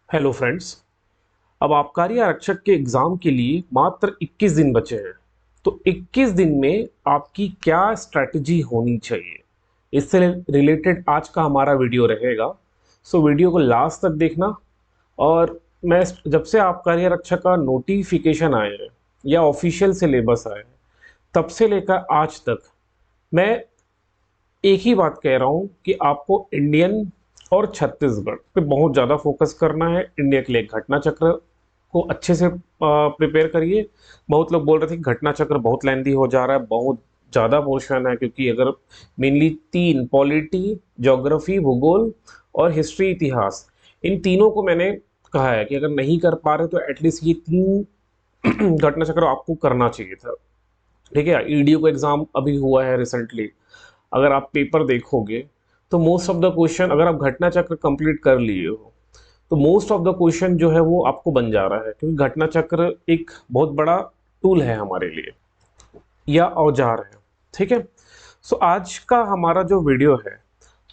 Hello friends. अब आबकारी आरक्षक के एग्ज़ाम के लिए मात्र 21 दिन बचे हैं। तो 21 दिन में आपकी क्या स्ट्रैटेजी होनी चाहिए, इससे रिलेटेड आज का हमारा वीडियो रहेगा। सो वीडियो को लास्ट तक देखना। और मैं जब से आबकारी आरक्षक का नोटिफिकेशन आए हैं या ऑफिशियल सिलेबस आए हैं, तब से लेकर आज तक मैं एक ही बात कह रहा हूँ कि आपको इंडियन और छत्तीसगढ़ पे बहुत ज़्यादा फोकस करना है। इंडिया के लिए घटना चक्र को अच्छे से प्रिपेयर करिए। बहुत लोग बोल रहे थे कि घटना चक्र बहुत लेंदी हो जा रहा है, बहुत ज़्यादा पोर्शन है, क्योंकि अगर मेनली तीन पॉलिटी, ज्योग्राफी भूगोल और हिस्ट्री इतिहास, इन तीनों को मैंने कहा है कि अगर नहीं कर पा रहे तो एटलीस्ट ये तीन घटना चक्र आपको करना चाहिए था। ठीक है, ईडीओ का एग्ज़ाम अभी हुआ है रिसेंटली। अगर आप पेपर देखोगे तो मोस्ट ऑफ द क्वेश्चन, अगर आप घटना चक्र कंप्लीट कर लिए हो तो मोस्ट ऑफ द क्वेश्चन जो है वो आपको बन जा रहा है, क्योंकि घटना चक्र एक बहुत बड़ा टूल है हमारे लिए या औजार है। ठीक है। सो आज का हमारा जो वीडियो है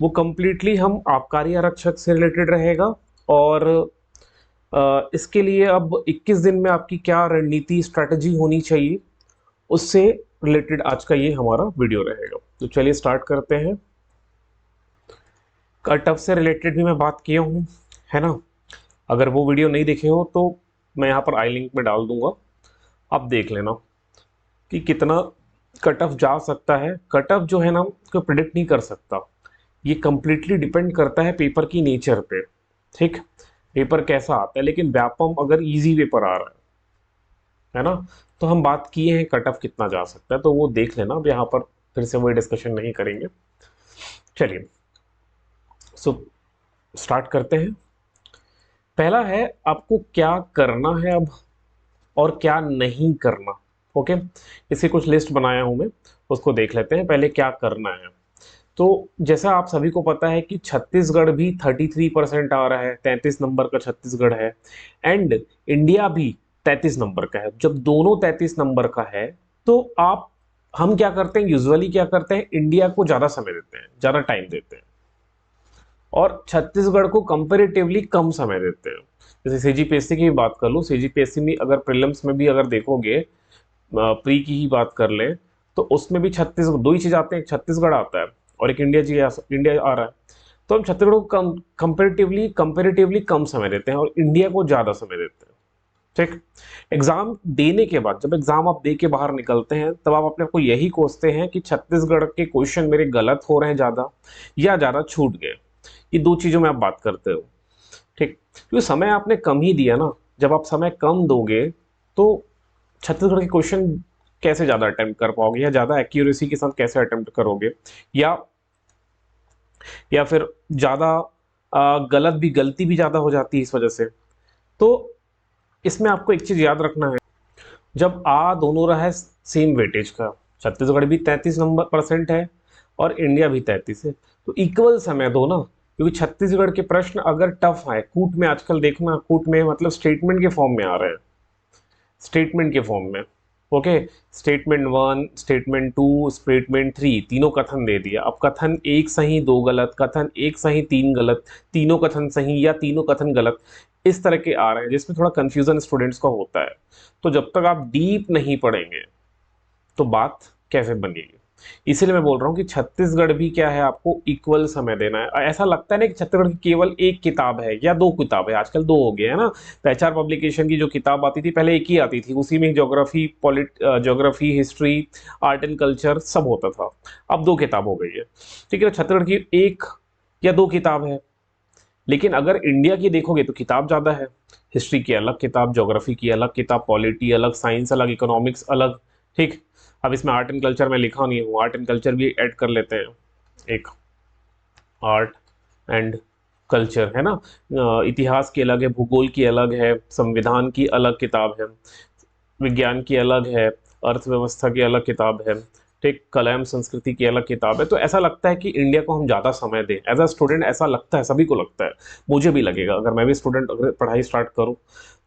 वो कंप्लीटली हम आबकारी आरक्षक से रिलेटेड रहेगा। और इसके लिए अब 21 दिन में आपकी क्या रणनीति स्ट्रैटेजी होनी चाहिए, उससे रिलेटेड आज का ये हमारा वीडियो रहेगा। तो चलिए स्टार्ट करते हैं। कट ऑफ से रिलेटेड भी मैं बात किया हूँ, है ना। अगर वो वीडियो नहीं देखे हो तो मैं यहाँ पर आई लिंक में डाल दूंगा, आप देख लेना कि कितना कट ऑफ जा सकता है। कट ऑफ जो है ना, कोई प्रिडिक्ट नहीं कर सकता, ये कंप्लीटली डिपेंड करता है पेपर की नेचर पे। ठीक, पेपर कैसा आता है, लेकिन व्यापम अगर इजी पेपर आ रहा है ना, तो हम बात किए हैं कट ऑफ कितना जा सकता है, तो वो देख लेना। अब यहाँ पर फिर से वही डिस्कशन नहीं करेंगे। चलिए सो स्टार्ट करते हैं। पहला है आपको क्या करना है अब और क्या नहीं करना। ओके, इसी कुछ लिस्ट बनाया हूं मैं, उसको देख लेते हैं। पहले क्या करना है, तो जैसा आप सभी को पता है कि छत्तीसगढ़ भी 33% आ रहा है, 33 नंबर का छत्तीसगढ़ है। एंड इंडिया भी 33 नंबर का है। जब दोनों 33 नंबर का है तो आप, हम क्या करते हैं, यूजुअली क्या करते हैं, इंडिया को ज़्यादा समय देते हैं, ज़्यादा टाइम देते हैं, और छत्तीसगढ़ को कंपेरेटिवली कम समय देते हैं। जैसे सीजीपीएससी की भी बात कर लूँ, सीजीपीएससी में अगर प्रीलिम्स में भी अगर देखोगे, प्री की ही बात कर लें, तो उसमें भी छत्तीसगढ़, दो ही चीज़ आते हैं, एक छत्तीसगढ़ आता है और एक इंडिया आ रहा है। तो हम छत्तीसगढ़ को कम कंपेरेटिवली कम समय देते हैं और इंडिया को ज़्यादा समय देते हैं। ठीक। एग्जाम देने के बाद, जब एग्जाम आप दे के बाहर निकलते हैं, तब आप अपने आप को यही कोसते हैं कि छत्तीसगढ़ के क्वेश्चन मेरे गलत हो रहे हैं ज़्यादा या ज़्यादा छूट गए। ये दो चीज़ों में आप बात करते हो। ठीक, क्योंकि समय आपने कम ही दिया ना। जब आप समय कम दोगे तो छत्तीसगढ़ के क्वेश्चन कैसे ज़्यादा अटेम्प्ट कर पाओगे, या ज़्यादा एक्यूरेसी के साथ कैसे अटेम्प्ट करोगे, या फिर ज़्यादा गलत भी, गलती भी ज़्यादा हो जाती है इस वजह से। तो इसमें आपको एक चीज़ याद रखना है, जब दोनों रहा है सेम वेटेज का, छत्तीसगढ़ भी 33% है और इंडिया भी 33 है, तो इक्वल समय दो ना। क्योंकि छत्तीसगढ़ के प्रश्न अगर टफ आए, कूट में आजकल देखना, कूट में मतलब स्टेटमेंट के फॉर्म में आ रहे हैं, स्टेटमेंट के फॉर्म में। ओके, स्टेटमेंट 1, स्टेटमेंट 2, स्टेटमेंट 3, तीनों कथन दे दिया। अब कथन एक सही दो गलत, कथन एक सही तीन गलत, तीनों कथन सही या तीनों कथन गलत, इस तरह के आ रहे हैं, जिसमें थोड़ा कंफ्यूजन स्टूडेंट्स का होता है। तो जब तक आप डीप नहीं पढ़ेंगे तो बात कैसे बनेगी। इसीलिए मैं बोल रहा हूँ कि छत्तीसगढ़ भी क्या है, आपको इक्वल समय देना है। ऐसा लगता है ना कि छत्तीसगढ़ की केवल एक किताब है या दो किताब है, आजकल दो हो गए है ना। पहचार पब्लिकेशन की जो किताब आती थी पहले, एक ही आती थी, उसी में geography history art and culture सब होता था। अब दो किताब हो गई है। ठीक है, छत्तीसगढ़ की एक या दो किताब है। लेकिन अगर इंडिया की देखोगे तो किताब ज़्यादा है। हिस्ट्री की अलग किताब, ज्योग्राफी की अलग किताब, पॉलिटी अलग, साइंस अलग, इकोनॉमिक्स अलग। ठीक। अब इसमें आर्ट एंड कल्चर मैं लिखा नहीं हूँ, आर्ट एंड कल्चर भी ऐड कर लेते हैं। एक आर्ट एंड कल्चर है ना। इतिहास की अलग है, भूगोल की अलग है, संविधान की अलग किताब है, विज्ञान की अलग है, अर्थव्यवस्था की अलग किताब है। ठीक, कला एवं संस्कृति की अलग किताब है। तो ऐसा लगता है कि इंडिया को हम ज़्यादा समय दें, एज अ स्टूडेंट ऐसा लगता है, सभी को लगता है। मुझे भी लगेगा, अगर मैं भी स्टूडेंट अगर पढ़ाई स्टार्ट करूं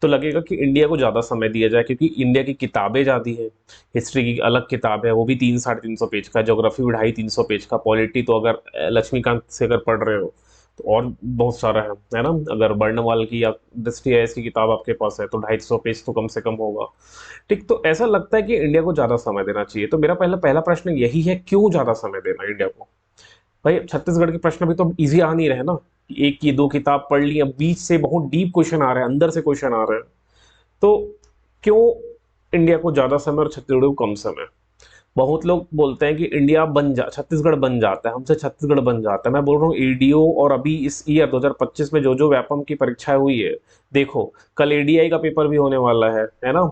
तो लगेगा कि इंडिया को ज़्यादा समय दिया जाए, क्योंकि इंडिया की किताबें ज़्यादा है। हिस्ट्री की अलग किताब है, वो भी 300-350 पेज का, ज्योग्राफी भी 250-300 पेज का, पॉलिटी तो अगर लक्ष्मीकांत से अगर पढ़ रहे हो तो और बहुत सारा है ना। अगर बर्नवाल की या दस्तियास की किताब आपके पास है तो 250 पेज तो कम से कम होगा। ठीक, तो ऐसा लगता है कि इंडिया को ज़्यादा समय देना चाहिए। तो मेरा पहला पहला प्रश्न यही है, क्यों ज़्यादा समय देना इंडिया को? भाई छत्तीसगढ़ के प्रश्न भी तो इजी आ नहीं रहे ना, कि एक की दो किताब पढ़ ली, अब बीच से बहुत डीप क्वेश्चन आ रहे हैं, अंदर से क्वेश्चन आ रहे हैं। तो क्यों इंडिया को ज़्यादा समय और छत्तीसगढ़ को कम समय? बहुत लोग बोलते हैं कि इंडिया छत्तीसगढ़ बन जाता है, हमसे छत्तीसगढ़ बन जाता है। मैं बोल रहा हूँ एडीओ और अभी इस ईयर 2025 में जो जो व्यापम की परीक्षाएं हुई है, देखो कल एडीआई का पेपर भी होने वाला है ना,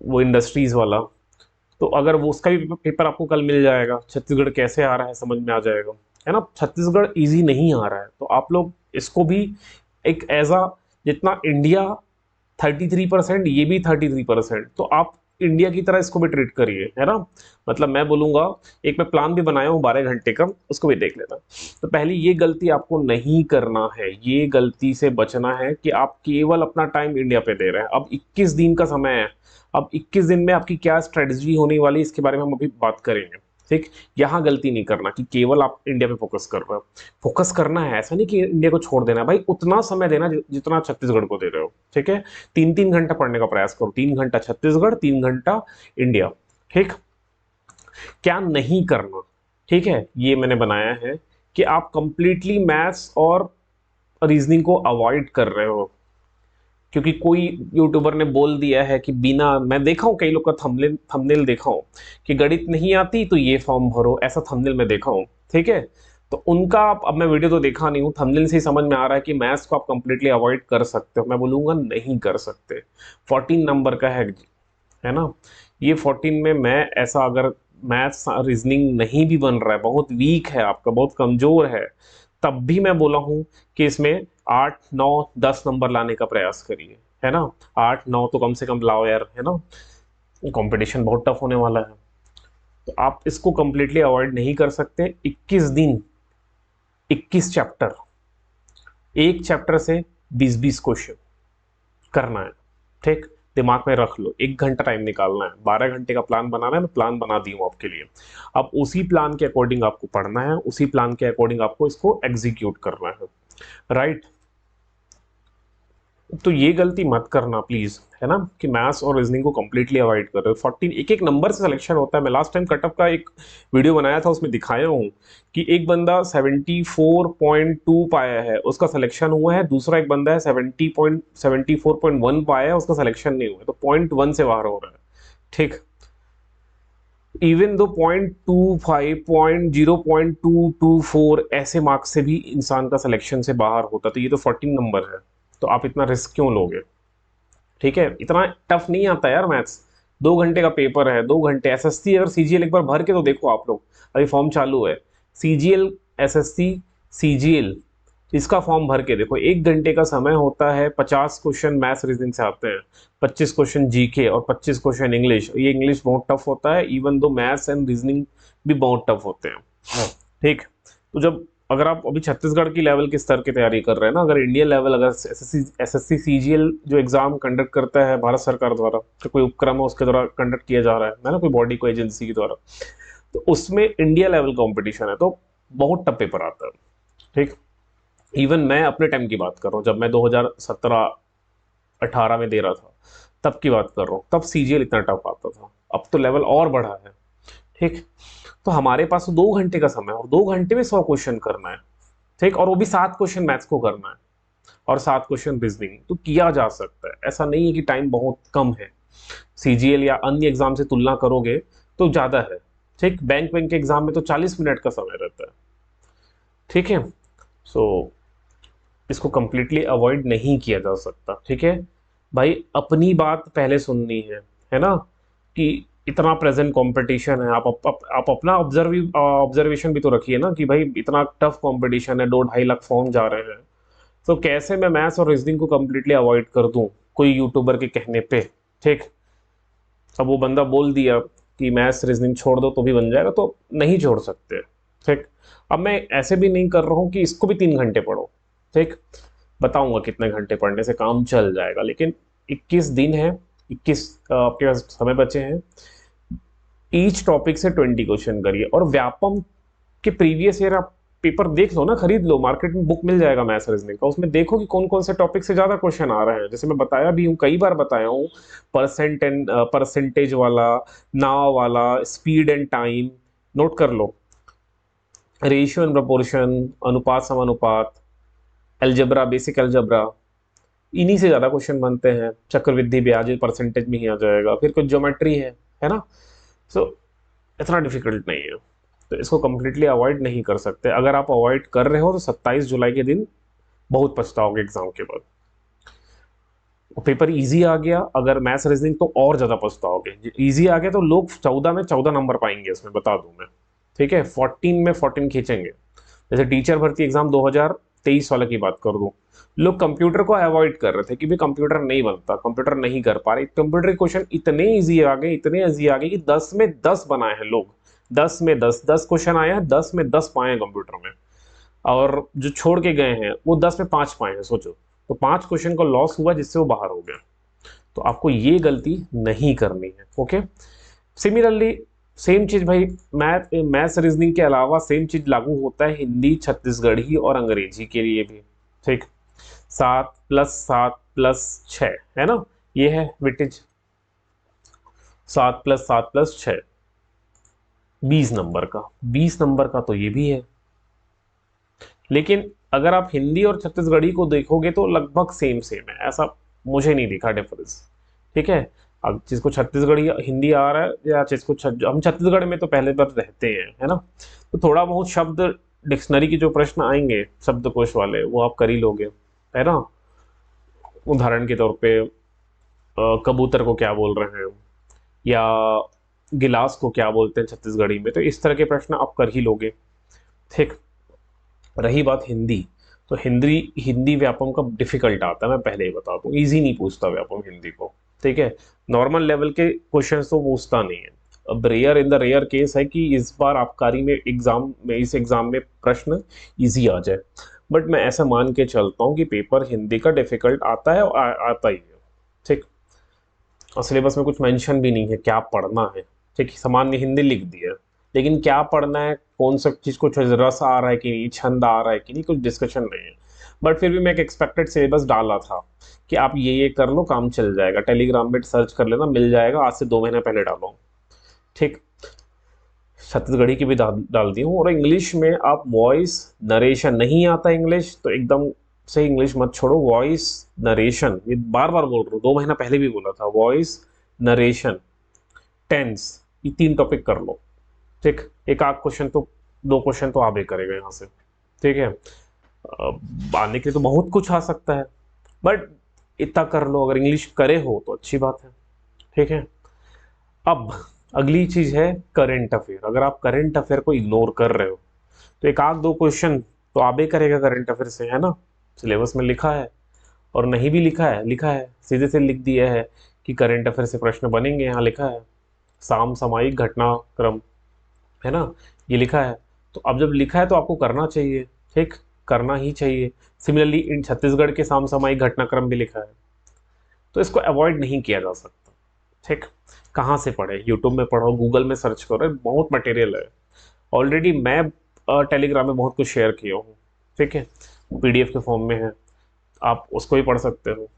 वो इंडस्ट्रीज वाला। तो अगर वो उसका भी पेपर आपको कल मिल जाएगा, छत्तीसगढ़ कैसे आ रहा है समझ में आ जाएगा, है ना। छत्तीसगढ़ इजी नहीं आ रहा है, तो आप लोग इसको भी एक ऐसा, जितना इंडिया 33%, ये भी 33%, तो आप इंडिया की तरह इसको भी ट्रीट करिए, है ना। मतलब मैं बोलूंगा, एक मैं प्लान भी बनाया हूँ 12 घंटे का, उसको भी देख लेना। तो पहली ये गलती आपको नहीं करना है, ये गलती से बचना है कि आप केवल अपना टाइम इंडिया पे दे रहे हैं। अब 21 दिन का समय है, अब 21 दिन में आपकी क्या स्ट्रेटजी होने वाली है, इसके बारे में हम अभी बात करेंगे। ठीक, यहाँ गलती नहीं करना कि केवल आप इंडिया पे फोकस कर रहे हो। फोकस करना है, ऐसा नहीं कि इंडिया को छोड़ देना है भाई, उतना समय देना जितना छत्तीसगढ़ को दे रहे हो। ठीक है, 3-3 घंटा पढ़ने का प्रयास करो, 3 घंटा छत्तीसगढ़, 3 घंटा इंडिया। ठीक, क्या नहीं करना, ठीक है, ये मैंने बनाया है कि आप कंप्लीटली मैथ्स और रीजनिंग को अवॉइड कर रहे हो। क्योंकि कोई यूट्यूबर ने बोल दिया है कि बिना, मैं देखा हूँ कई लोग का थंबनेल थंबनेल देखा हूँ कि गणित नहीं आती तो ये फॉर्म भरो, ऐसा थंबनेल मैं देखा हूँ। ठीक है, तो उनका अब मैं वीडियो तो देखा नहीं हूँ, थंबनेल से ही समझ में आ रहा है कि मैथ्स को आप कंप्लीटली अवॉइड कर सकते हो। मैं बोलूंगा नहीं कर सकते। 14 नंबर का है ना, ये 14 में मैं ऐसा, अगर मैथ्स रीजनिंग नहीं भी बन रहा है, बहुत वीक है आपका, बहुत कमजोर है, तब भी मैं बोला हूं कि इसमें 8 9 10 नंबर लाने का प्रयास करिए, है ना। 8 9 तो कम से कम लाओ यार, है ना, कंपटीशन बहुत टफ होने वाला है। तो आप इसको कंप्लीटली अवॉइड नहीं कर सकते। 21 दिन, 21 चैप्टर, एक चैप्टर से 20-20 क्वेश्चन करना है। ठीक, दिमाग में रख लो, 1 घंटा टाइम निकालना है, 12 घंटे का प्लान बनाना है, मैं प्लान बना दी हूँ आपके लिए। अब उसी प्लान के अकॉर्डिंग आपको पढ़ना है, उसी प्लान के अकॉर्डिंग आपको इसको एग्जीक्यूट करना है, राइट। तो ये गलती मत करना प्लीज, है ना, कि मैथ्स और रीजनिंग को कंप्लीटली अवॉइड कर रहे हो। 14 एक एक नंबर से सिलेक्शन होता है। मैं लास्ट टाइम कटअप का एक वीडियो बनाया था, उसमें दिखाया हूँ कि एक बंदा 74.2 पाया है, उसका सिलेक्शन हुआ है, दूसरा एक बंदा है 74.1 पाया है, उसका सिलेक्शन नहीं हुआ है, तो 0.1 से बाहर हो रहा है। ठीक, इवन दो 0.25 0.224 ऐसे मार्क्स से भी इंसान का सिलेक्शन से बाहर होता, तो ये तो 14 नंबर है। तो आप इतना रिस्क क्यों लोगे? ठीक है, इतना टफ नहीं आता यार मैथ्स। 2 घंटे का पेपर है, 2 घंटे। एसएससी अगर सीजीएल एक बार भर के तो देखो आप लोग, अभी फॉर्म चालू है सीजीएल, एसएससी सीजीएल, इसका फॉर्म भर के देखो। 1 घंटे का समय होता है, 50 क्वेश्चन मैथ्स रीजनिंग से आते हैं, 25 क्वेश्चन जीके और 25 क्वेश्चन इंग्लिश। ये इंग्लिश बहुत टफ होता है, even though maths and reasoning भी बहुत टफ होते हैं। ठीक, तो जब, अगर आप अभी छत्तीसगढ़ की लेवल के स्तर की तैयारी कर रहे हैं ना, अगर इंडियन लेवल, अगर एसएससी सीजीएल जो एग्जाम कंडक्ट करता है भारत सरकार द्वारा, तो कोई उपक्रम है उसके द्वारा कंडक्ट किया जा रहा है ना, कोई बॉडी, कोई एजेंसी के द्वारा, तो उसमें इंडिया लेवल कंपटीशन है, तो बहुत टफ पेपर आता है। ठीक, इवन मैं अपने टाइम की बात कर रहा हूँ, जब मैं 2017-18 में दे रहा था, तब की बात कर रहा हूँ, तब सीजीएल इतना टफ आता था। अब तो लेवल और बढ़ा है। ठीक, तो हमारे पास 2 घंटे का समय है और 2 घंटे में 100 क्वेश्चन करना है। ठीक, और वो भी 7 क्वेश्चन मैथ्स को करना है और 7 क्वेश्चन रीजनिंग, तो किया जा सकता है। ऐसा नहीं है कि टाइम बहुत कम है। सीजीएल या अन्य एग्जाम से तुलना करोगे तो ज्यादा है। ठीक, बैंक के एग्जाम में तो 40 मिनट का समय रहता है। ठीक है, सो इसको कंप्लीटली अवॉइड नहीं किया जा सकता। ठीक है भाई, अपनी बात पहले सुननी है ना, कि इतना प्रेजेंट कंपटीशन है, आप अपना ऑब्जर्वेशन भी तो रखिए ना, कि भाई इतना टफ कंपटीशन है, 2-2.5 लाख फॉर्म जा रहे हैं, तो कैसे मैं मैथ्स और रीजनिंग को कंप्लीटली अवॉइड कर दूं कोई यूट्यूबर के कहने पे। ठीक, अब वो बंदा बोल दिया कि मैथ्स रीजनिंग छोड़ दो तो भी बन जाएगा, तो नहीं छोड़ सकते। ठीक, अब मैं ऐसे भी नहीं कर रहा हूँ कि इसको भी 3 घंटे पढ़ो। ठीक, बताऊंगा कितने घंटे पढ़ने से काम चल जाएगा, लेकिन 21 दिन है, 21 आपके पास समय बचे हैं। ईच टॉपिक से 20 क्वेश्चन करिए, और व्यापम के प्रीवियस ईयर आप पेपर देख लो ना, खरीद लो, मार्केट में बुक मिल जाएगा मैथ्स रीजनिंग का, उसमें देखो कि कौन कौन से टॉपिक से ज्यादा क्वेश्चन आ रहे हैं। जैसे मैं बताया भी हूँ, कई बार बताया हूँ, परसेंट एंड परसेंटेज वाला, नाव वाला, स्पीड एंड टाइम, नोट कर लो, रेशियो एंड प्रोपोर्शन, अनुपात समानुपात, अलजेब्रा, बेसिक अलजेब्रा, इन्हीं से ज्यादा क्वेश्चन बनते हैं। चक्रवृद्धि ब्याज परसेंटेज में ही आ जाएगा। फिर कुछ ज्योमेट्री है ना, सो इतना डिफिकल्ट नहीं है, तो इसको कंप्लीटली अवॉइड नहीं कर सकते। अगर आप अवॉइड कर रहे हो तो 27 जुलाई के दिन बहुत पछताओगे एग्जाम के बाद। पेपर इजी आ गया अगर मैथ्स रीजनिंग, तो और ज्यादा पछताओगे। इजी आ गया तो लोग 14 में 14 नंबर पाएंगे इसमें, बता दूं मैं, ठीक है, 14 में 14 खींचेंगे। जैसे टीचर भर्ती एग्जाम 2023 वाले की बात कर दूं, लोग कंप्यूटर को अवॉइड कर रहे थे कि भी कंप्यूटर नहीं बनता, कंप्यूटर नहीं कर पा रहे। कंप्यूटर के क्वेश्चन इतने इजी आ गए, इतने इजी आ गए कि 10 में 10 बनाए हैं लोग। 10 में 10 क्वेश्चन आए हैं, 10 में 10 पाए हैं कंप्यूटर में। और जो छोड़ के गए हैं वो 10 में 5 पाए हैं, सोचो। तो 5 क्वेश्चन का लॉस हुआ जिससे वो बाहर हो गया। तो आपको ये गलती नहीं करनी है, ओके। सिमिलरली सेम चीज भाई, मैथ्स रीजनिंग के अलावा सेम चीज लागू होता है हिंदी, छत्तीसगढ़ी और अंग्रेजी के लिए भी, ठीक। 7 + 7 + 6 है ना, ये है वेटेज। 7 + 7 + 6 20 नंबर का, 20 नंबर का तो ये भी है। लेकिन अगर आप हिंदी और छत्तीसगढ़ी को देखोगे तो लगभग सेम सेम है, ऐसा मुझे नहीं दिखा डिफरेंस, ठीक है। अब जिसको छत्तीसगढ़ी हिंदी आ रहा है, या जिसको हम छत्तीसगढ़ में तो पहले बार रहते हैं, है ना, तो थोड़ा बहुत शब्द डिक्शनरी के जो प्रश्न आएंगे शब्दकोश वाले, वो आप कर ही लोगे, है ना। उदाहरण के तौर पे कबूतर को क्या बोल रहे हैं, या गिलास को क्या बोलते हैं छत्तीसगढ़ी में, तो इस तरह के प्रश्न आप कर ही लोगे, ठीक। रही बात हिंदी, तो हिंदी हिंदी व्यापम का डिफिकल्ट आता है, मैं पहले ही बता दूं, इजी नहीं पूछता व्यापम हिंदी को, ठीक है। नॉर्मल लेवल के क्वेश्चंस तो पूछता नहीं है। अब rare in the rare case है कि इस बार आबकारी में एग्जाम में, इस एग्जाम में प्रश्न इजी आ जाए, बट मैं ऐसा मान के चलता हूँ कि पेपर हिंदी का डिफिकल्ट आता है और आता ही है, ठीक। और सिलेबस में कुछ मेंशन भी नहीं है क्या पढ़ना है, ठीक। सामान्य हिंदी लिख दिया, लेकिन क्या पढ़ना है, कौन सा चीज, कुछ रस आ रहा है कि नहीं, छंद आ रहा है कि नहीं, कुछ डिस्कशन नहीं है। बट फिर भी मैं एक एक्सपेक्टेड सिलेबस डाला था कि आप ये कर लो, काम चल जाएगा, टेलीग्राम में सर्च कर लेना, मिल जाएगा, आज से 2 महीने पहले डालो, ठीक। छत्तीसगढ़ी की भी डाल दी हूँ। और इंग्लिश में आप वॉइस नरेशन, नहीं आता इंग्लिश तो एकदम से इंग्लिश मत छोड़ो, वॉइस नरेशन, ये बार बार बोल रहा हूँ, 2 महीना पहले भी बोला था, वॉइस नरेशन, टेंस, ये 3 टॉपिक कर लो, ठीक। एक आध क्वेश्चन तो, 2 क्वेश्चन तो आप ही करेगा यहाँ से, ठीक है। आने के लिए तो बहुत कुछ आ सकता है, बट इतना कर लो, अगर इंग्लिश करे हो तो अच्छी बात है, ठीक है। अब अगली चीज है करंट अफेयर। अगर आप करंट अफेयर को इग्नोर कर रहे हो तो एक आध 2 क्वेश्चन तो आप ही करेगा करंट अफेयर से, है ना, सिलेबस में लिखा है। और नहीं भी लिखा है, लिखा है, सीधे से लिख दिया है कि करंट अफेयर से प्रश्न बनेंगे, यहाँ लिखा है सामयिक घटनाक्रम, है ना, ये लिखा है। तो अब जब लिखा है तो आपको करना चाहिए, ठीक, करना ही चाहिए। सिमिलरली इन छत्तीसगढ़ के समसामयिक घटनाक्रम भी लिखा है, तो इसको अवॉइड नहीं किया जा सकता, ठीक। कहाँ से पढ़े, यूट्यूब में पढ़ो, गूगल में सर्च करो, बहुत मटेरियल है। ऑलरेडी मैं टेलीग्राम में बहुत कुछ शेयर किया हूँ, ठीक है, पीडीएफ के फॉर्म में है, आप उसको भी पढ़ सकते हो।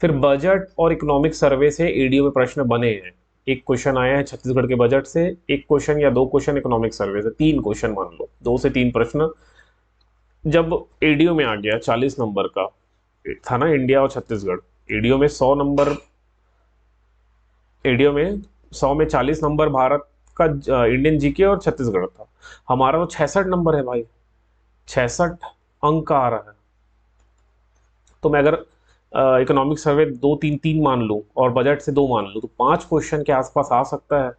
फिर बजट और इकोनॉमिक सर्वे से ईडीओ में प्रश्न बने हैं। एक क्वेश्चन आया है छत्तीसगढ़ के बजट से, एक क्वेश्चन या 2 क्वेश्चन इकोनॉमिक सर्वे से, 3 क्वेश्चन मान लो, 2 से 3 प्रश्न। जब एडीओ में आ गया 40 नंबर का था ना, इंडिया और छत्तीसगढ़, एडीओ में 100 नंबर, एडीओ में 100 में 40 नंबर भारत का इंडियन जीके और छत्तीसगढ़ था। हमारा तो 66 नंबर है भाई, 66 अंक आ रहा है। तो मैं अगर इकोनॉमिक सर्वे 2 3 3 मान लूँ और बजट से 2 मान लूँ तो 5 क्वेश्चन के आसपास आ सकता है।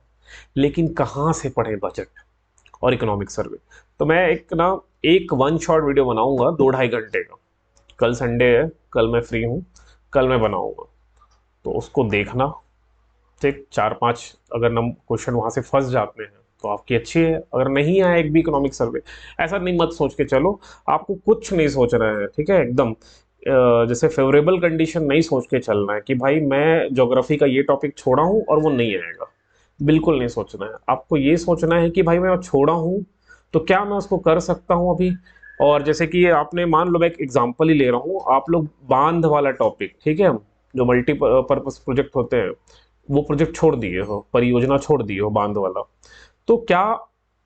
लेकिन कहाँ से पढ़े बजट और इकोनॉमिक सर्वे? तो मैं एक 1 शॉट वीडियो बनाऊंगा 2-2.5 घंटे का। कल संडे है, कल मैं फ्री हूँ, कल मैं बनाऊंगा, तो उसको देखना, ठीक। 4-5 अगर क्वेश्चन वहाँ से फंस जाते हैं तो आपकी अच्छी है, अगर नहीं आया एक भी इकोनॉमिक सर्वे, ऐसा नहीं मत सोच के चलो, आपको कुछ नहीं सोचना है, ठीक है, एकदम जैसे फेवरेबल कंडीशन नहीं सोच के चलना है कि भाई मैं ज्योग्राफी का ये टॉपिक छोड़ा हूँ और वो नहीं आएगा, बिल्कुल नहीं सोचना है। आपको ये सोचना है कि भाई मैं छोड़ा हूँ तो क्या मैं उसको कर सकता हूँ अभी? और जैसे कि आपने मान लो, मैं एक एग्जांपल ही ले रहा हूँ, आप लोग बांध वाला टॉपिक, ठीक है, जो मल्टीपर्पज प्रोजेक्ट होते हैं, वो प्रोजेक्ट छोड़ दिए हो, परियोजना छोड़ दिए हो बांध वाला, तो क्या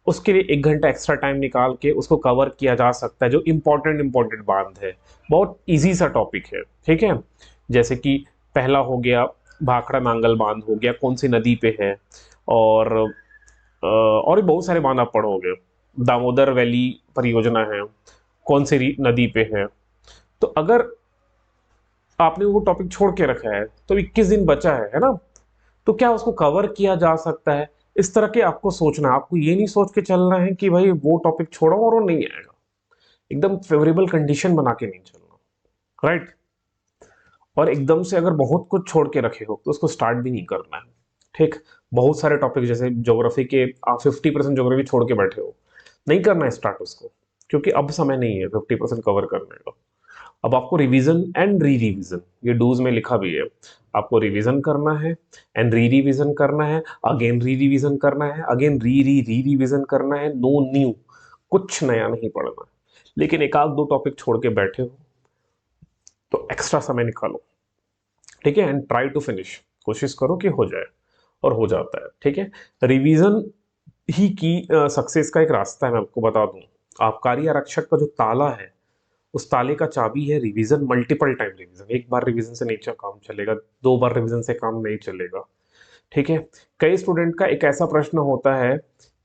उसके लिए 1 घंटा एक्स्ट्रा टाइम निकाल के उसको कवर किया जा सकता है? जो इम्पोर्टेंट इम्पोर्टेंट बांध है, बहुत इजी सा टॉपिक है, ठीक है। जैसे कि पहला हो गया भाखड़ा नांगल बांध हो गया, कौन सी नदी पे है, और भी बहुत सारे बांध आप पढ़ोगे। दामोदर वैली परियोजना है, कौन सी नदी पे है। तो अगर आपने वो टॉपिक छोड़ के रखा है तो 21 दिन बचा है ना, तो क्या उसको कवर किया जा सकता है? इस तरह के आपको सोचना है। आपको ये नहीं सोच के चलना है कि भाई वो टॉपिक छोड़ो और वो नहीं आएगा। एकदम फेवरेबल कंडीशन बना के नहीं चलना, राइट। और एकदम से अगर बहुत कुछ छोड़ के रखे हो तो उसको स्टार्ट भी नहीं करना है, ठीक। बहुत सारे टॉपिक जैसे ज्योग्राफी के, आप 50% ज्योग्राफी छोड़ के बैठे हो, नहीं करना है स्टार्ट उसको, क्योंकि अब समय नहीं है 50% कवर करने का। अब आपको रिवीजन एंड री रिवीजन, ये डूज में लिखा भी है, आपको रिवीजन करना है एंड री रिवीजन करना है, अगेन री रिवीजन करना है, अगेन री रिवीजन करना है। नो न्यू, कुछ नया नहीं पढ़ना है। लेकिन एक आध दो टॉपिक छोड़ के बैठे हो तो एक्स्ट्रा समय निकालो, ठीक है, एंड ट्राई टू फिनिश, कोशिश करो कि हो जाए, और हो जाता है, ठीक है। रिवीजन ही की सक्सेस का एक रास्ता है, मैं आपको बता दूं। आबकारी आरक्षक का जो ताला है, उस ताले का चाबी है रिवीजन, मल्टीपल टाइम रिवीजन। एक बार रिवीजन से नहीं काम चलेगा, 2 बार रिवीजन से काम नहीं चलेगा, ठीक है। कई स्टूडेंट का एक ऐसा प्रश्न होता है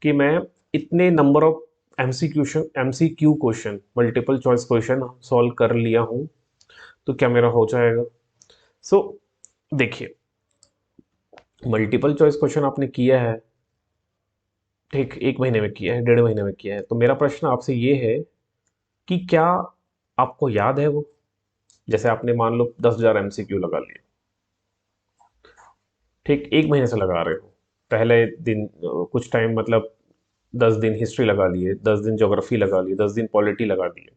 कि मैं इतने number of MCQ question, multiple choice question solve कर लिया हूं, तो क्या मेरा हो जाएगा? सो देखिए, मल्टीपल चॉइस क्वेश्चन आपने किया है, ठीक, 1 महीने में किया है, 1.5 महीने में किया है, तो मेरा प्रश्न आपसे ये है कि क्या आपको याद है वो? जैसे आपने मान लो 10,000 एमसीक्यू लगा लिए, ठीक, 1 महीने से लगा रहे हो। पहले दिन कुछ टाइम मतलब 10 दिन हिस्ट्री लगा लिए, 10 दिन ज्योग्राफी लगा लिए, 10 दिन पॉलिटी लगा दिए,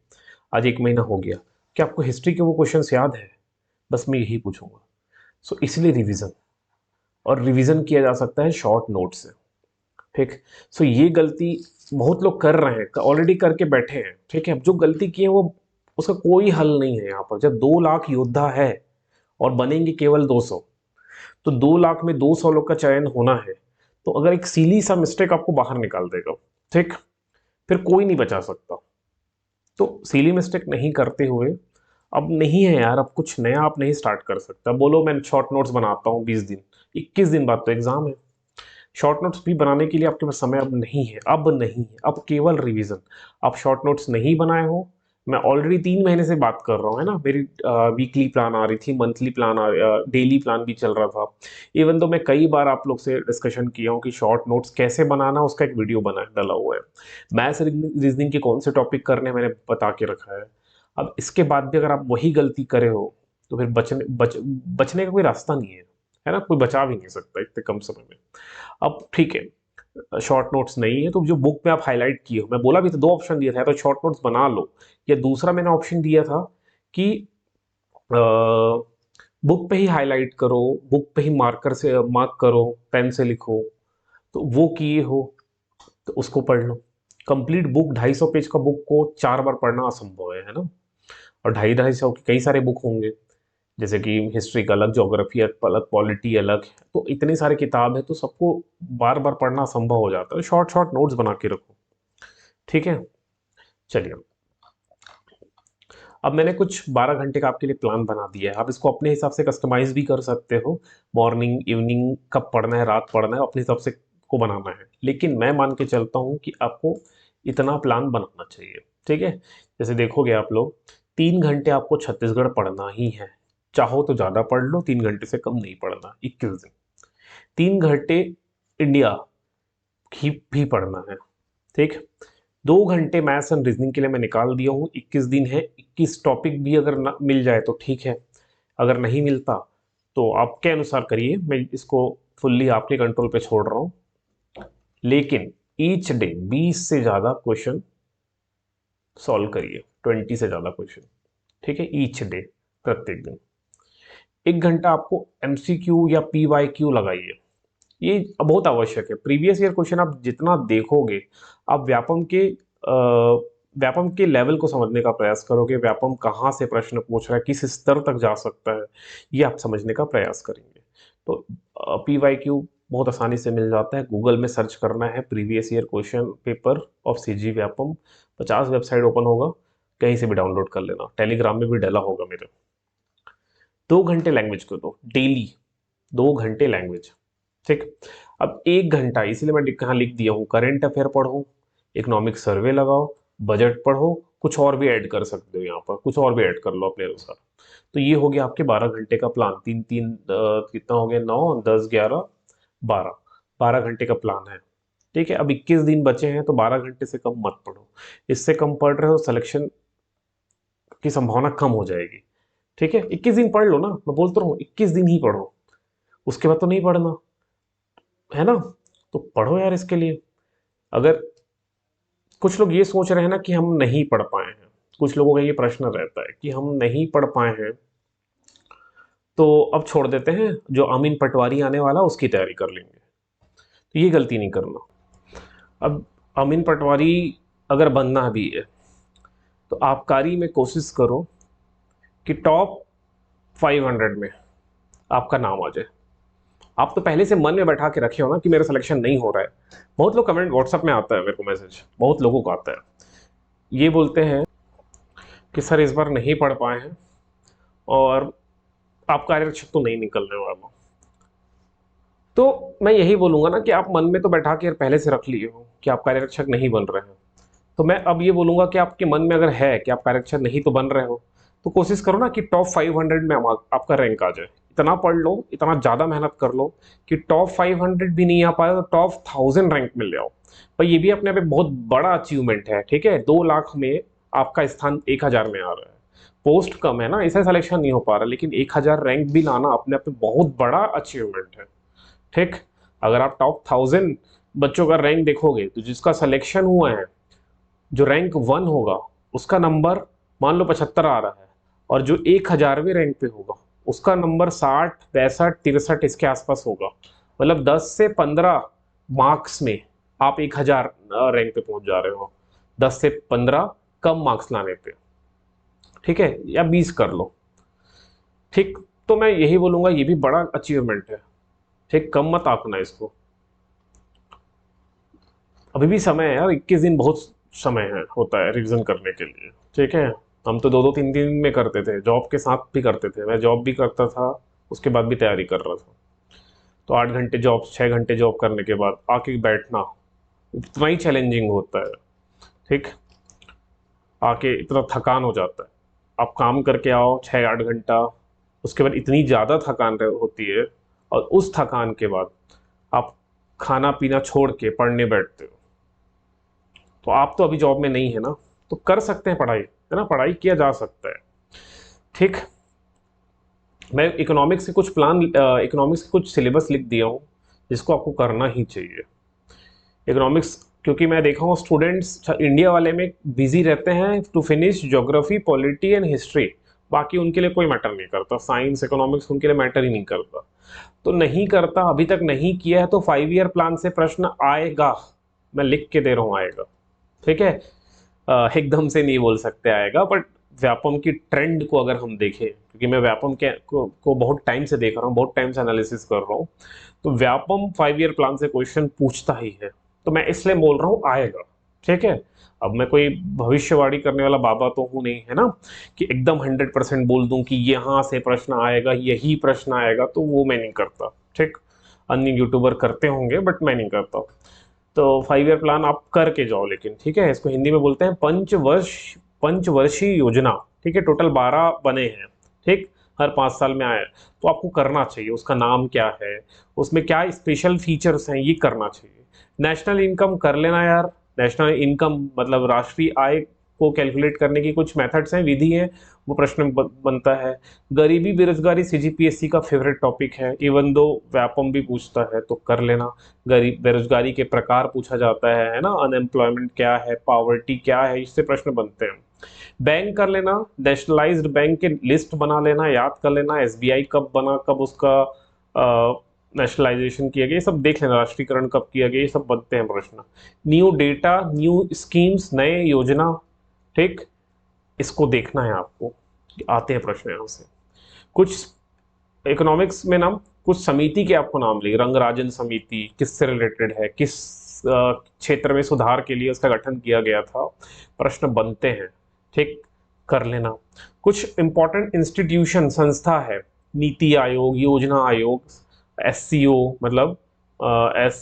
आज 1 महीना हो गया। क्या आपको हिस्ट्री के वो क्वेश्चंस याद है? बस मैं यही पूछूंगा। सो इसलिए रिवीजन, और रिवीजन किया जा सकता है शॉर्ट नोट से, ठीक। सो ये गलती बहुत लोग कर रहे हैं, ऑलरेडी करके बैठे हैं, ठीक है। अब जो गलती की है वो, उसका कोई हल नहीं है यहाँ पर। जब 2 लाख योद्धा है और बनेंगे केवल 200, तो 2 लाख में 200 लोग का चयन होना है, तो अगर एक सीली सा मिस्टेक आपको बाहर निकाल देगा, ठीक, फिर कोई नहीं बचा सकता। तो सीली मिस्टेक नहीं करते हुए, अब नहीं है यार, अब कुछ नया आप नहीं स्टार्ट कर सकता। बोलो मैं शॉर्ट नोट्स बनाता हूँ 20 दिन, 21 दिन बाद तो एग्जाम है। शॉर्ट नोट्स भी बनाने के लिए आपके पास समय अब नहीं है, अब नहीं है, अब केवल रिवीजन। आप शॉर्ट नोट्स नहीं बनाए हो, मैं ऑलरेडी 3 महीने से बात कर रहा हूँ, है ना। मेरी वीकली प्लान आ रही थी, मंथली प्लान डेली प्लान भी चल रहा था। इवन तो मैं कई बार आप लोग से डिस्कशन किया हूँ कि शॉर्ट नोट्स कैसे बनाना, उसका एक वीडियो बना डला हुआ है। मैथ्स रीजनिंग के कौन से टॉपिक करने मैंने बता के रखा है। अब इसके बाद भी अगर आप वही गलती करे हो, तो फिर बचने का कोई रास्ता नहीं है ना, कोई बचा भी नहीं सकता इतने कम समय में। अब ठीक है, शॉर्ट नोट्स नहीं है तो जो बुक में आप हाईलाइट किए हो, मैं बोला भी था, 2 ऑप्शन दिया था, या तो शॉर्ट नोट्स बना लो, या दूसरा मैंने ऑप्शन दिया था कि बुक पे ही हाईलाइट करो, बुक पे ही मार्कर से मार्क करो, पेन से लिखो। तो वो किए हो तो उसको पढ़ लो। कंप्लीट बुक, 250 पेज का बुक को 4 बार पढ़ना असंभव है ना। और 250 के कई सारे बुक होंगे, जैसे कि हिस्ट्री का अलग, ज्योग्राफी अलग, पॉलिटी अलग, तो इतनी सारी किताब है, तो सबको बार बार पढ़ना संभव हो जाता है। शॉर्ट शॉर्ट नोट्स बना के रखो, ठीक है। चलिए, अब मैंने कुछ 12 घंटे का आपके लिए प्लान बना दिया है, आप इसको अपने हिसाब से कस्टमाइज भी कर सकते हो। मॉर्निंग इवनिंग कब पढ़ना है, रात पढ़ना है, अपने हिसाब से को बनाना है। लेकिन मैं मान के चलता हूँ कि आपको इतना प्लान बनाना चाहिए, ठीक है। जैसे देखोगे आप लोग, 3 घंटे आपको छत्तीसगढ़ पढ़ना ही है। चाहो तो ज़्यादा पढ़ लो, 3 घंटे से कम नहीं पढ़ना, 21 दिन। 3 घंटे इंडिया की भी पढ़ना है, ठीक। 2 घंटे मैथ्स एंड रीजनिंग के लिए मैं निकाल दिया हूँ, 21 दिन है, 21 टॉपिक भी अगर ना मिल जाए तो ठीक है, अगर नहीं मिलता तो आपके अनुसार करिए, मैं इसको फुल्ली आपके कंट्रोल पे छोड़ रहा हूँ। लेकिन ईच डे 20 से ज़्यादा क्वेश्चन सॉल्व करिए, 20 से ज़्यादा क्वेश्चन, ठीक है, ईच डे, प्रत्येक दिन। 1 घंटा आपको एमसीक्यू या पीवाईक्यू लगाइए, ये बहुत आवश्यक है। प्रीवियस ईयर क्वेश्चन आप जितना देखोगे, आप व्यापम के लेवल को समझने का प्रयास करोगे, व्यापम कहाँ से प्रश्न पूछ रहा है, किस स्तर तक जा सकता है, ये आप समझने का प्रयास करेंगे। तो PYQ बहुत आसानी से मिल जाता है। गूगल में सर्च करना है previous year question paper of CG Vyapam, 50 website open होगा, कहीं से भी डाउनलोड कर लेना। टेलीग्राम में भी डला होगा मेरे। 2 घंटे लैंग्वेज को दो डेली, 2 घंटे लैंग्वेज, ठीक। अब 1 घंटा, इसीलिए मैं कहाँ लिख दिया हूँ, करेंट अफेयर पढ़ो, इकोनॉमिक सर्वे लगाओ, बजट पढ़ो, कुछ और भी ऐड कर सकते हो, यहाँ पर कुछ और भी ऐड कर लो अपने अनुसार। तो ये हो गया आपके 12 घंटे का प्लान। तीन तीन कितना हो गया, 9 10 11 12, 12 घंटे का प्लान है, ठीक है। अब 21 दिन बचे हैं, तो 12 घंटे से कम मत पढ़ो। इससे कम पढ़ रहे हो, सिलेक्शन की संभावना कम हो जाएगी, ठीक है। 21 दिन पढ़ लो ना, मैं बोलता रहा हूँ 21 दिन ही पढ़ो, उसके बाद तो नहीं पढ़ना, है ना। तो पढ़ो यार इसके लिए। अगर कुछ लोग ये सोच रहे हैं ना कि हम नहीं पढ़ पाए हैं, कुछ लोगों का ये प्रश्न रहता है कि हम नहीं पढ़ पाए हैं, तो अब छोड़ देते हैं, जो अमीन पटवारी आने वाला उसकी तैयारी कर लेंगे। तो ये गलती नहीं करना। अब अमीन पटवारी अगर बनना भी है, तो आबकारी में कोशिश करो कि टॉप 500 में आपका नाम आ जाए। आप तो पहले से मन में बैठा के रखे हो ना कि मेरा सिलेक्शन नहीं हो रहा है। बहुत लोग कमेंट व्हाट्सएप में आता है मेरे को मैसेज, बहुत लोगों को आता है, ये बोलते हैं कि सर इस बार नहीं पढ़ पाए हैं और आप कार्यरक्षक तो नहीं निकलने वाला। तो मैं यही बोलूंगा ना कि आप मन में तो बैठा के पहले से रख लिए हो कि आप कार्यरक्षक नहीं बन रहे हैं। तो मैं अब ये बोलूंगा कि आपके मन में अगर है कि आप कार्यरक्षक नहीं तो बन रहे हो, तो कोशिश करो ना कि टॉप 500 में आपका रैंक आ जाए। इतना पढ़ लो, इतना ज़्यादा मेहनत कर लो कि टॉप 500 भी नहीं आ पाए तो टॉप 1000 रैंक मिल जाओ। पर ये भी अपने आप में बहुत बड़ा अचीवमेंट है, ठीक है। 2 लाख में आपका स्थान 1000 में आ रहा है, पोस्ट कम है ना, इसे सिलेक्शन नहीं हो पा रहा, लेकिन 1000 रैंक भी लाना अपने आप में बहुत बड़ा अचीवमेंट है, ठीक। अगर आप टॉप 1000 बच्चों का रैंक देखोगे, तो जिसका सिलेक्शन हुआ है, जो रैंक 1 होगा, उसका नंबर मान लो 75 आ रहा है, और जो 1000वें रैंक पे होगा उसका नंबर 60 62 63 इसके आसपास होगा। मतलब 10 से 15 मार्क्स में आप 1000 रैंक पे पहुंच जा रहे हो, 10 से 15 कम मार्क्स लाने पे, ठीक है, या 20 कर लो, ठीक। तो मैं यही बोलूंगा, ये भी बड़ा अचीवमेंट है, ठीक। कम मत आंकना इसको, अभी भी समय है यार, 21 दिन बहुत समय है, होता है रिवीजन करने के लिए, ठीक है। हम तो 2-2 3 दिन में करते थे, जॉब के साथ भी करते थे, मैं जॉब भी करता था, उसके बाद भी तैयारी कर रहा था। तो 8 घंटे जॉब, 6 घंटे जॉब करने के बाद आके बैठना उतना ही चैलेंजिंग होता है, ठीक। आके इतना थकान हो जाता है, आप काम करके आओ 6-8 घंटा, उसके बाद इतनी ज़्यादा थकान होती है, और उस थकान के बाद आप खाना पीना छोड़ के पढ़ने बैठते हो। तो आप तो अभी जॉब में नहीं है ना, तो कर सकते हैं पढ़ाई, है ना, पढ़ाई किया जा सकता है, ठीक। मैं इकोनॉमिक्स के कुछ सिलेबस लिख दिया हूँ, जिसको आपको करना ही चाहिए। इकोनॉमिक्स, क्योंकि मैं देखा हूँ स्टूडेंट्स इंडिया वाले में बिजी रहते हैं to finish geography polity and history, बाकी उनके लिए कोई मैटर नहीं करता, साइंस इकोनॉमिक्स उनके लिए मैटर ही नहीं करता। तो नहीं करता, अभी तक नहीं किया है, तो 5 ईयर प्लान से प्रश्न आएगा, मैं लिख के दे रहा हूँ आएगा, ठीक है। एकदम से नहीं बोल सकते आएगा, बट व्यापम की ट्रेंड को अगर हम देखें, क्योंकि मैं व्यापम को बहुत टाइम से देख रहा हूँ, बहुत टाइम से एनालिसिस कर रहा हूँ, तो व्यापम 5 ईयर प्लान से क्वेश्चन पूछता ही है, तो मैं इसलिए बोल रहा हूँ आएगा, ठीक है। अब मैं कोई भविष्यवाणी करने वाला बाबा तो हूँ नहीं, है ना, कि एकदम 100% बोल दूं कि यहाँ से प्रश्न आएगा, यही प्रश्न आएगा, तो वो मैं नहीं करता, ठीक। अन्य यूट्यूबर करते होंगे, बट मैं नहीं करता। तो 5 ईयर प्लान आप करके जाओ, लेकिन ठीक है, इसको हिंदी में बोलते हैं पंचवर्षीय योजना, ठीक है। टोटल 12 बने हैं, ठीक, हर 5 साल में आए, तो आपको करना चाहिए। उसका नाम क्या है, उसमें क्या स्पेशल फीचर्स हैं, ये करना चाहिए। नेशनल इनकम कर लेना यार, नेशनल इनकम मतलब राष्ट्रीय आय को कैलकुलेट करने की कुछ मेथड्स हैं, विधि है, वो प्रश्न बनता है। गरीबी बेरोजगारी CGPSC का फेवरेट टॉपिक है, इवन दो व्यापम भी पूछता है, तो कर लेना। गरीब बेरोजगारी के प्रकार पूछा जाता है ना, अनएम्प्लॉयमेंट क्या है, पावर्टी क्या है, इससे प्रश्न बनते हैं। बैंक कर लेना, नेशनलाइज्ड बैंक के लिस्ट बना लेना, याद कर लेना, SBI कब बना, कब उसका नेशनलाइजेशन किया गया, ये सब देख लेना, राष्ट्रीयकरण कब किया गया, ये सब बनते हैं प्रश्न। न्यू डेटा, न्यू स्कीम्स, नए योजना, ठीक, इसको देखना है आपको, आते हैं प्रश्न यहाँ से। कुछ इकोनॉमिक्स में नाम, कुछ समिति के आपको नाम लिए, रंगराजन समिति किससे रिलेटेड है, किस क्षेत्र में सुधार के लिए उसका गठन किया गया था, प्रश्न बनते हैं, ठीक, कर लेना। कुछ इंपॉर्टेंट इंस्टीट्यूशन, संस्था है, नीति आयोग, योजना आयोग, एससीओ मतलब एस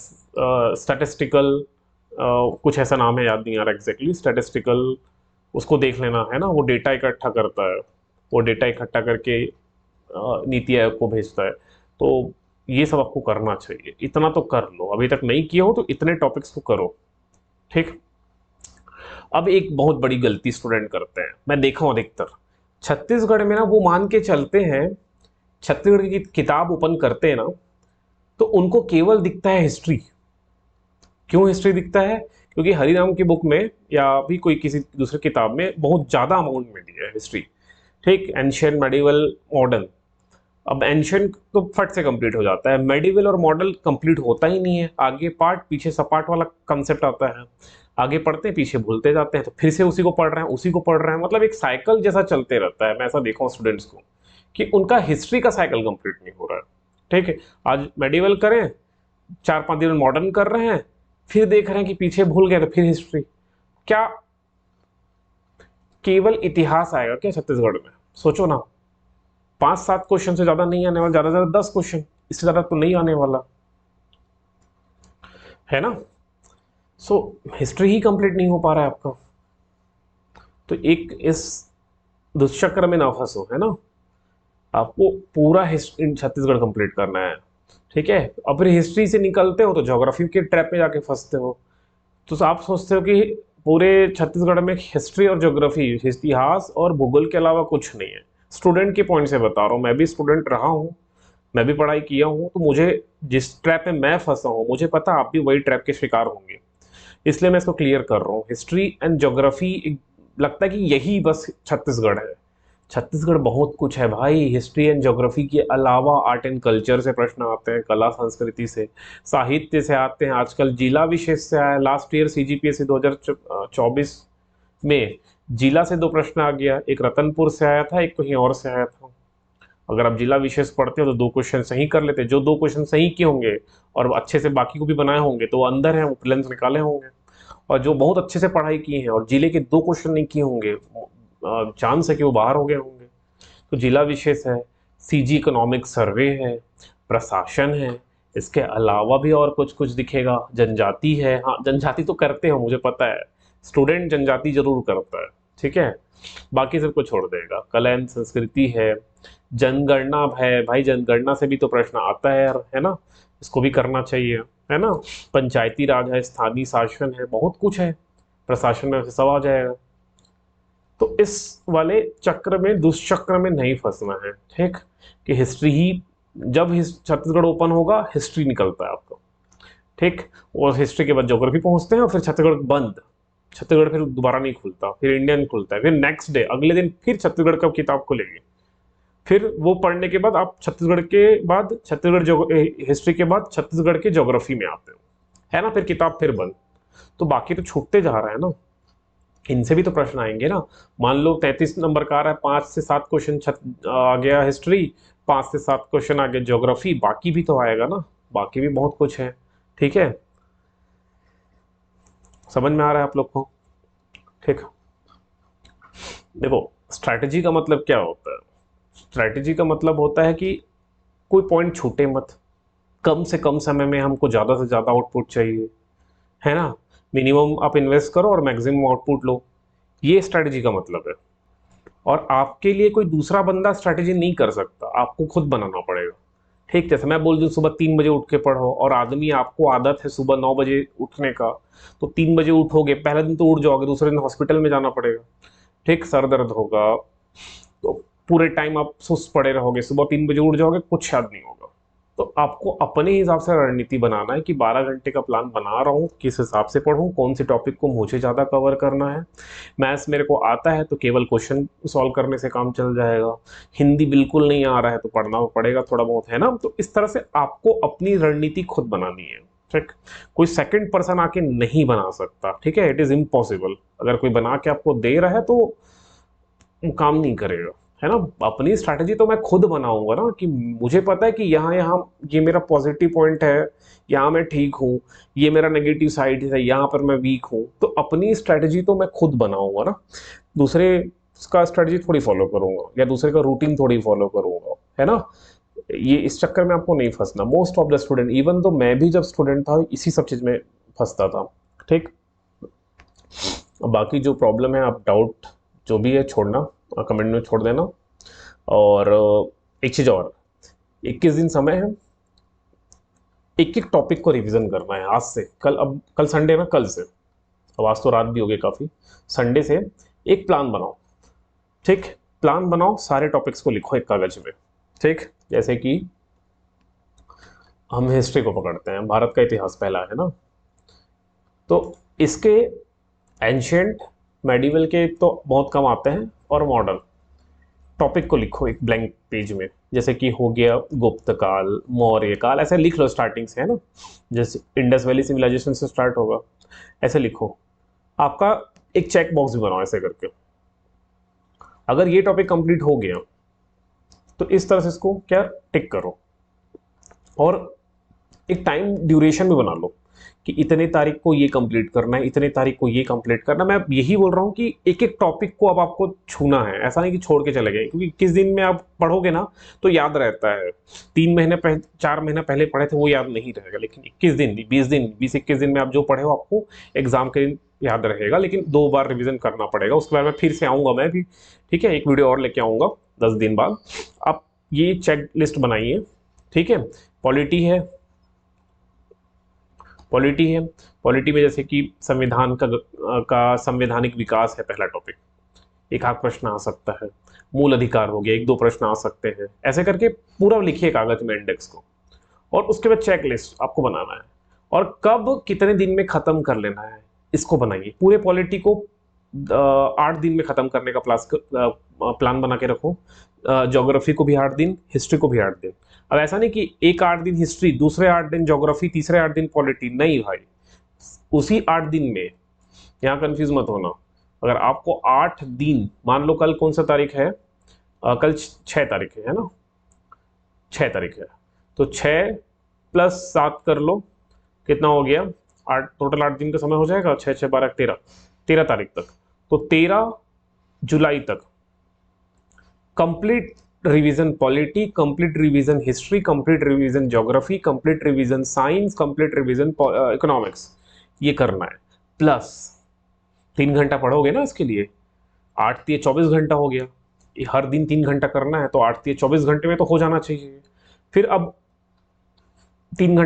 स्टैटिस्टिकल, कुछ ऐसा नाम है, याद नहीं आ रहा एग्जैक्टली, स्टैटिस्टिकल, उसको देख लेना है ना, वो डेटा इकट्ठा करता है, वो डेटा इकट्ठा करके नीति आयोग को भेजता है। तो ये सब आपको करना चाहिए, इतना तो कर लो, अभी तक नहीं किया हो तो इतने टॉपिक्स को करो, ठीक। अब एक बहुत बड़ी गलती स्टूडेंट करते हैं, मैं देखा हूं अधिकतर छत्तीसगढ़ में ना, वो मान के चलते हैं, छत्तीसगढ़ की किताब ओपन करते हैं ना, तो उनको केवल दिखता है हिस्ट्री। क्यों हिस्ट्री दिखता है? क्योंकि हरिराम की बुक में या भी कोई किसी दूसरी किताब में बहुत ज़्यादा अमाउंट में दिया है हिस्ट्री, ठीक, एंशियंट, मेडिवल, मॉडर्न। अब एंशियंट तो फट से कंप्लीट हो जाता है, मेडिवल और मॉडल कंप्लीट होता ही नहीं है, आगे पार्ट पीछे सपाट वाला कंसेप्ट आता है, आगे पढ़ते हैं पीछे भूलते जाते हैं, तो फिर से उसी को पढ़ रहे हैं, उसी को पढ़ रहे हैं, मतलब एक साइकिल जैसा चलते रहता है। मैं ऐसा देखा हूँ स्टूडेंट्स को कि उनका हिस्ट्री का साइकिल कंप्लीट नहीं हो रहा है, ठीक है। आज मेडिवल करें, 4-5 दिन मॉडर्न कर रहे हैं, फिर देख रहे हैं कि पीछे भूल गए तो फिर हिस्ट्री। क्या केवल इतिहास आएगा क्या छत्तीसगढ़ में? सोचो ना, 5-7 क्वेश्चन से ज्यादा नहीं आने वाला, ज्यादा से ज्यादा 10 क्वेश्चन, इससे ज्यादा तो नहीं आने वाला है ना। सो हिस्ट्री ही कंप्लीट नहीं हो पा रहा है आपका, तो एक इस दुष्चक्र में ना फंसो, है ना। आपको पूरा छत्तीसगढ़ कंप्लीट करना है, ठीक है। अब फिर हिस्ट्री से निकलते हो तो ज्योग्राफी के ट्रैप में जाके फंसते हो। तो आप सोचते हो कि पूरे छत्तीसगढ़ में हिस्ट्री और ज्योग्राफी, इतिहास और भूगोल के अलावा कुछ नहीं है। स्टूडेंट के पॉइंट से बता रहा हूँ, मैं भी स्टूडेंट रहा हूँ, मैं भी पढ़ाई किया हूँ, तो मुझे जिस ट्रैप में मैं फंसा हूँ, मुझे पता आप भी वही ट्रैप के शिकार होंगे, इसलिए मैं इसको क्लियर कर रहा हूँ। हिस्ट्री एंड ज्योग्राफी लगता है कि यही बस छत्तीसगढ़ है, छत्तीसगढ़ बहुत कुछ है भाई। हिस्ट्री एंड ज्योग्राफी के अलावा आर्ट एंड कल्चर से प्रश्न आते हैं, कला संस्कृति से, साहित्य से आते हैं, आजकल जिला विशेष से आया। लास्ट ईयर सीजीपीएससी 2024 में जिला से 2 प्रश्न आ गया, एक रतनपुर से आया था, एक कहीं और से आया था। अगर आप जिला विशेष पढ़ते हो तो 2 क्वेश्चन सही कर लेते, जो 2 क्वेश्चन सही किए होंगे और अच्छे से बाकी को भी बनाए होंगे तो वो अंदर है, वो प्रिलिम्स निकाले होंगे। और जो बहुत अच्छे से पढ़ाई की है और जिले के 2 क्वेश्चन नहीं किए होंगे, चांस है कि वो बाहर हो गए होंगे। तो जिला विशेष है, सीजी इकोनॉमिक सर्वे है, प्रशासन है, इसके अलावा भी और कुछ कुछ दिखेगा, जनजाति है। हाँ, जनजाति तो करते हो, मुझे पता है, स्टूडेंट जनजाति जरूर करता है, ठीक है, बाकी सबको छोड़ देगा। कला एंड संस्कृति है, जनगणना है, भाई जनगणना से भी तो प्रश्न आता है यार, है ना, इसको भी करना चाहिए, है ना। पंचायती राज है, स्थानीय शासन है, बहुत कुछ है, प्रशासन में सब आ जाएगा। तो इस वाले चक्र में, दुष्चक्र में नहीं फंसना है, ठीक, कि हिस्ट्री ही, जब छत्तीसगढ़ ओपन होगा हिस्ट्री निकलता है आपको, ठीक, और हिस्ट्री के बाद ज्योग्राफी पहुंचते हैं और फिर छत्तीसगढ़ बंद, छत्तीसगढ़ फिर दोबारा नहीं खुलता, फिर इंडियन खुलता है, फिर नेक्स्ट डे अगले दिन फिर छत्तीसगढ़ का किताब खुलेगी, फिर वो पढ़ने के बाद आप छत्तीसगढ़ के बाद, छत्तीसगढ़ हिस्ट्री के बाद छत्तीसगढ़ के ज्योग्राफी में आते हो, है ना, फिर किताब फिर बंद। तो बाकी तो छूटते जा रहा है ना, इनसे भी तो प्रश्न आएंगे ना। मान लो 33 नंबर का आ रहा है, 5 से 7 क्वेश्चन आ गया हिस्ट्री, 5 से 7 क्वेश्चन आ गया ज्योग्राफी, बाकी भी तो आएगा ना, बाकी भी बहुत कुछ है, ठीक है। समझ में आ रहा है आप लोग को? ठीक, देखो स्ट्रैटेजी का मतलब क्या होता है? स्ट्रैटेजी का मतलब होता है कि कोई पॉइंट छूटे मत, कम से कम समय में हमको ज़्यादा से ज़्यादा आउटपुट चाहिए, है ना। मिनिमम आप इन्वेस्ट करो और मैक्सिमम आउटपुट लो, ये स्ट्रैटेजी का मतलब है। और आपके लिए कोई दूसरा बंदा स्ट्रैटेजी नहीं कर सकता, आपको खुद बनाना पड़ेगा, ठीक। जैसे मैं बोल दूं सुबह 3 बजे उठ के पढ़ो, और आदमी आपको आदत है सुबह 9 बजे उठने का, तो 3 बजे उठोगे, पहले दिन तो उठ जाओगे, दूसरे दिन हॉस्पिटल में जाना पड़ेगा, ठीक, सर दर्द होगा, तो पूरे टाइम आप सुस्त पड़े रहोगे, सुबह 3 बजे उठ जाओगे, कुछ याद नहीं होगा, तो आपको अपने हिसाब से रणनीति बनाना है कि 12 घंटे का प्लान बना रहा हूँ, किस हिसाब से पढ़ूँ, कौन से टॉपिक को मुझे ज़्यादा कवर करना है। मैथ्स मेरे को आता है तो केवल क्वेश्चन सॉल्व करने से काम चल जाएगा, हिंदी बिल्कुल नहीं आ रहा है तो पढ़ना पड़ेगा थोड़ा बहुत, है ना। तो इस तरह से आपको अपनी रणनीति खुद बनानी है, ठीक। कोई सेकंड पर्सन आके नहीं बना सकता, ठीक है, इट इज़ इम्पॉसिबल। अगर कोई बना के आपको दे रहा है तो वो काम नहीं करेगा, है ना। अपनी स्ट्रैटेजी तो मैं खुद बनाऊंगा ना, कि मुझे पता है कि यहाँ यहाँ ये मेरा पॉजिटिव पॉइंट है, यहाँ मैं ठीक हूँ, ये मेरा नेगेटिव साइड है, यहाँ पर मैं वीक हूँ। तो अपनी स्ट्रैटेजी तो मैं खुद बनाऊंगा ना, दूसरे का स्ट्रैटेजी थोड़ी फॉलो करूंगा या दूसरे का रूटीन थोड़ी फॉलो करूंगा, है ना। ये इस चक्कर में आपको नहीं फंसना। Most of the student, even तो मैं भी जब स्टूडेंट था इसी सब चीज़ में फंसता था, ठीक। बाकी जो प्रॉब्लम है, आप डाउट जो भी है छोड़ना, कमेंट में छोड़ देना। और एक चीज़ और, 21 दिन समय है, एक एक टॉपिक को रिवीजन करना है आज से कल। अब कल संडे ना, कल से, अब आज तो रात भी हो गई काफ़ी, संडे से एक प्लान बनाओ, ठीक। प्लान बनाओ, सारे टॉपिक्स को लिखो एक कागज में, ठीक। जैसे कि हम हिस्ट्री को पकड़ते हैं, भारत का इतिहास पहला है ना, तो इसके एंशियंट मेडिवल के तो बहुत कम आते हैं, और मॉडर्न टॉपिक को लिखो एक ब्लैंक पेज में। जैसे कि हो गया गुप्त काल, मौर्य काल, ऐसे लिख लो स्टार्टिंग से, है ना। जैसे इंडस वैली सिविलाइजेशन से स्टार्ट होगा, ऐसे लिखो। आपका एक चेक बॉक्स भी बनाओ ऐसे करके, अगर ये टॉपिक कंप्लीट हो गया तो इस तरह से इसको क्या टिक करो। और एक टाइम ड्यूरेशन भी बना लो कि इतने तारीख को ये कंप्लीट करना है, इतने तारीख को ये कंप्लीट करना। मैं यही बोल रहा हूँ कि एक एक टॉपिक को अब आपको छूना है, ऐसा नहीं कि छोड़ के चले गए, क्योंकि किस दिन में आप पढ़ोगे ना तो याद रहता है। 3 महीने पहले, 4 महीने पहले पढ़े थे वो याद नहीं रहेगा, लेकिन 21 दिन, 20 दिन, 20-21 दिन में आप जो पढ़े हो आपको एग्जाम के दिन याद रहेगा। लेकिन 2 बार रिविजन करना पड़ेगा, उसके बाद मैं फिर से आऊँगा मैं भी, ठीक है, एक वीडियो और लेके आऊँगा 10 दिन बाद। आप ये चेक लिस्ट बनाइए, ठीक है। पॉलिटी है, पॉलिटी है, पॉलिटी में जैसे कि संविधान का संवैधानिक विकास है पहला टॉपिक, एक आध प्रश्न आ सकता है। मूल अधिकार हो गया, 1-2 प्रश्न आ सकते हैं। ऐसे करके पूरा लिखिए कागज में इंडेक्स को, और उसके बाद चेक लिस्ट आपको बनाना है, और कब कितने दिन में खत्म कर लेना है इसको बनाइए। पूरे पॉलिटी को 8 दिन में खत्म करने का प्लान बना के रखो। ज्योग्राफी को भी 8 दिन, हिस्ट्री को भी 8 दिन। अब ऐसा नहीं कि एक 8 दिन हिस्ट्री, दूसरे 8 दिन ज्योग्राफी, तीसरे 8 दिन पॉलिटी, नहीं भाई, उसी 8 दिन में। यहाँ कंफ्यूज मत होना। अगर आपको 8 दिन, मान लो कल कौन सा तारीख है, कल 6 तारीख है ना, 6 तारीख है, तो 6 + 7 कर लो, कितना हो गया 8, टोटल 8 दिन का समय हो जाएगा। 6 6 12 13, 13 तारीख तक, तो 13 जुलाई तक complete revision polity, complete revision history, complete revision geography, complete revision science, complete revision economics, ये करना है। प्लस 3 घंटा पढ़ोगे ना इसके लिए, 8 × 24 घंटा हो गया। हर दिन 3 घंटा करना है तो 8 × 24 घंटे में तो हो जाना चाहिए। फिर अब 3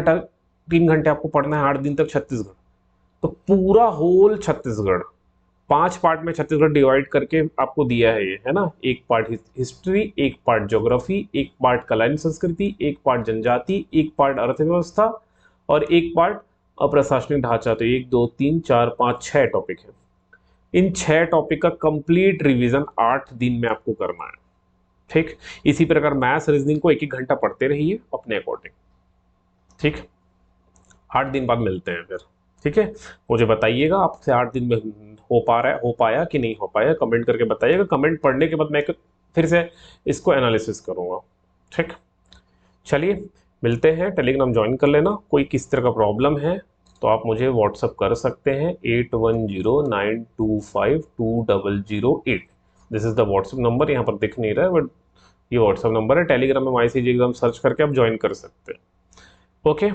घंटे आपको पढ़ना है 8 दिन तक छत्तीसगढ़, तो पूरा होल छत्तीसगढ़ 5 पार्ट में छत्तीसगढ़ डिवाइड करके आपको दिया है ये, है ना। एक पार्ट हिस्ट्री, एक पार्ट ज्योग्राफी, एक पार्ट कला एवं संस्कृति, एक पार्ट जनजाति, एक पार्ट अर्थव्यवस्था, और एक पार्ट अप्रशासनिक ढांचा। तो 1 2 3 4 5 6 टॉपिक है। इन 6 टॉपिक का कंप्लीट रिवीजन 8 दिन में आपको करना है, ठीक। इसी प्रकार मैथ्स रीजनिंग को 1-1 घंटा पढ़ते रहिए अपने अकॉर्डिंग, ठीक। 8 दिन बाद मिलते हैं फिर, ठीक है। मुझे बताइएगा आपसे 8 दिन में हो पा रहा है, हो पाया कि नहीं हो पाया, कमेंट करके बताइएगा। कमेंट पढ़ने के बाद मैं फिर से इसको एनालिसिस करूँगा, ठीक। चलिए मिलते हैं, टेलीग्राम ज्वाइन कर लेना। कोई किस तरह का प्रॉब्लम है तो आप मुझे व्हाट्सअप कर सकते हैं 8109252008। This is the WhatsApp number, यहाँ पर दिख नहीं रहा है बट ये व्हाट्सअप नंबर है। टेलीग्राम में MyCG एग्जाम सर्च करके आप ज्वाइन कर सकते हैं। ओके,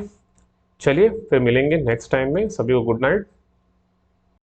चलिए फिर मिलेंगे नेक्स्ट टाइम में। सभी को गुड नाइट।